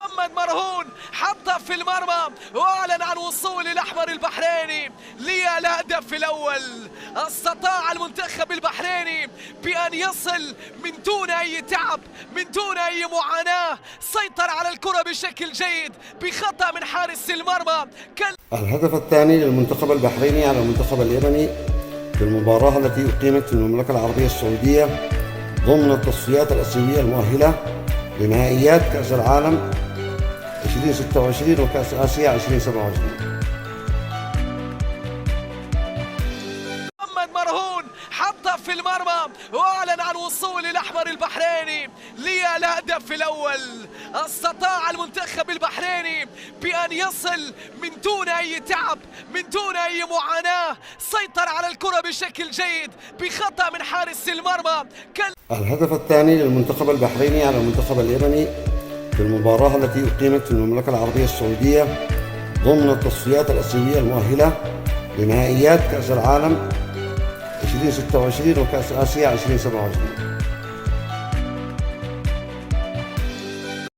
محمد مرهون حطها في المرمى واعلن عن وصول الاحمر البحريني للهدف الاول. استطاع المنتخب البحريني بان يصل من دون اي تعب، من دون اي معاناه، سيطر على الكره بشكل جيد بخطا من حارس المرمى. الهدف الثاني للمنتخب البحريني على المنتخب اليمني في المباراة التي أقيمت في المملكة العربية السعودية ضمن التصفيات الآسيوية المؤهلة لنهائيات كأس العالم 2026 وكأس آسيا 2027. محمد مرهون حطها في المرمى واعلن عن وصول الاحمر البحريني للهدف الاول. استطاع المنتخب البحريني بان يصل من دون اي تعب، من دون اي معاناه، سيطر على الكره بشكل جيد بخطا من حارس المرمى. الهدف الثاني للمنتخب البحريني على المنتخب اليمني في المباراة التي أقيمت في المملكة العربية السعودية ضمن التصفيات الآسيوية المؤهلة لنهائيات كأس العالم 2026 وكأس آسيا 2027.